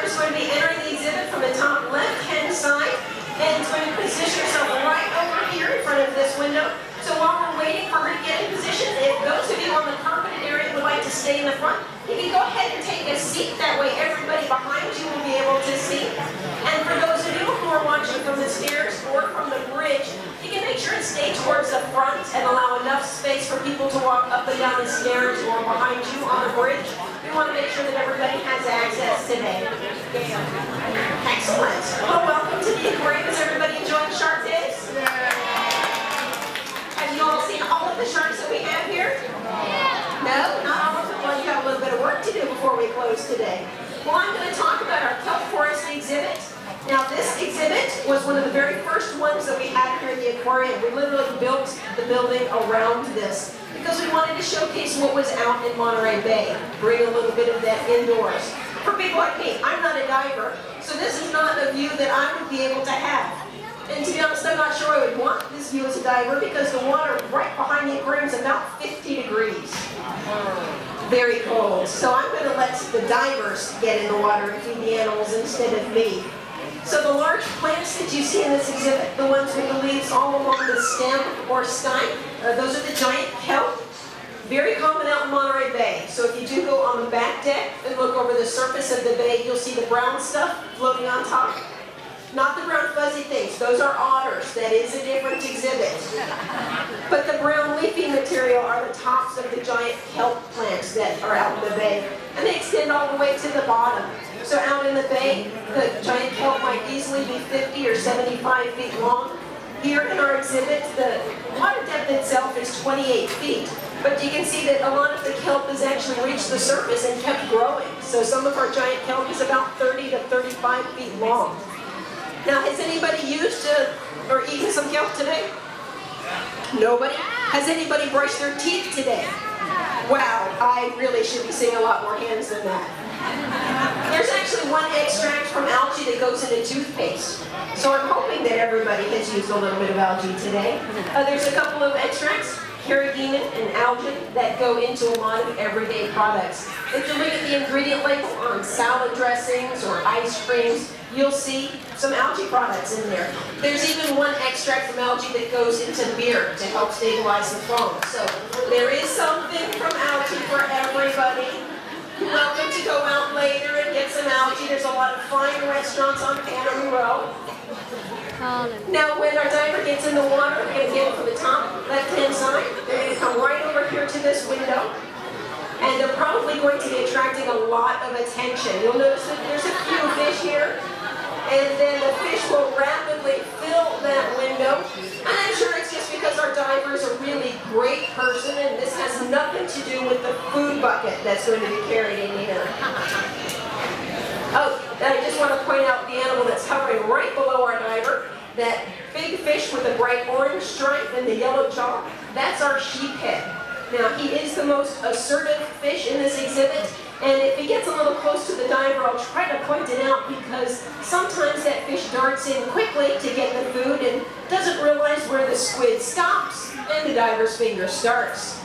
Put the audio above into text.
is going to be entering the exhibit from the top left-hand side, and it's going to position herself right over here in front of this window. So while we're waiting for her to get in position, if those of you on the carpeted area would like to stay in the front, you can go ahead and take a seat. That way everybody behind you will be able to see. And for those of you who are watching from the stairs or from the bridge, you can make sure and stay towards the front and allow enough space for people to walk up and down the stairs or behind you on the bridge. We want to make sure that everybody has access today. Excellent. Well, welcome to the aquarium. Is everybody enjoying Shark Days? Have you all seen all of the sharks that we have here? No, not all of them. Well, you have a little bit of work to do before we close today. Well, I'm going to talk about our Kelp Forest exhibit. Now, this exhibit was one of the very first ones that we had here at the aquarium. We literally built the building around this because we wanted to showcase what was out in Monterey Bay, bring a little bit of that indoors. For people like me, I'm not a diver, so this is not a view that I would be able to have. And to be honest, I'm not sure I would want this view as a diver because the water right behind the aquarium is about 50 degrees. Very cold. So I'm going to let the divers get in the water and feed the animals instead of me. So the large plants that you see in this exhibit, the ones with the leaves all along the stem or style, those are the giant kelp. Very common out in Monterey Bay. So if you do go on the back deck and look over the surface of the bay, you'll see the brown stuff floating on top. Not the brown fuzzy things, those are otters. That is a different exhibit. But the brown leafy material are the tops of the giant kelp plants that are out in the bay. And they extend all the way to the bottom. So out in the bay, the giant kelp might easily be 50 or 75 feet long. Here in our exhibit, the water depth itself is 28 feet. But you can see that a lot of the kelp has actually reached the surface and kept growing. So some of our giant kelp is about 30 to 35 feet long. Now, has anybody used or eaten some kelp today? Nobody? Has anybody brushed their teeth today? Wow, I really should be seeing a lot more hands than that. There's actually one extract from algae that goes into toothpaste. So I'm hoping that everybody has used a little bit of algae today. There's a couple of extracts, carrageenan and algae, that go into a lot of everyday products. If you look at the ingredient label on salad dressings or ice creams, you'll see some algae products in there. There's even one extract from algae that goes into beer to help stabilize the foam. So there is something from algae for everybody. You're welcome to go out later and get some algae. There's a lot of fine restaurants on Panama Row. Now, when our diver gets in the water, we're going to get it from the top left-hand side. They're going to come right over here to this window. And they're probably going to be attracting a lot of attention. You'll notice that there's a few fish here. And then the fish will rapidly fill that window. And I'm sure it's just because our diver is a really great person, and this has nothing to do with the food bucket that's going to be carried in here. Oh, and I just want to point out the animal that's hovering right below our diver. That big fish with the bright orange stripe and the yellow jaw, that's our sheephead. Now, he is the most assertive fish in this exhibit. And if he gets a little close to the diver, I'll try to point it out because sometimes that fish darts in quickly to get the food and doesn't realize where the squid stops and the diver's finger starts.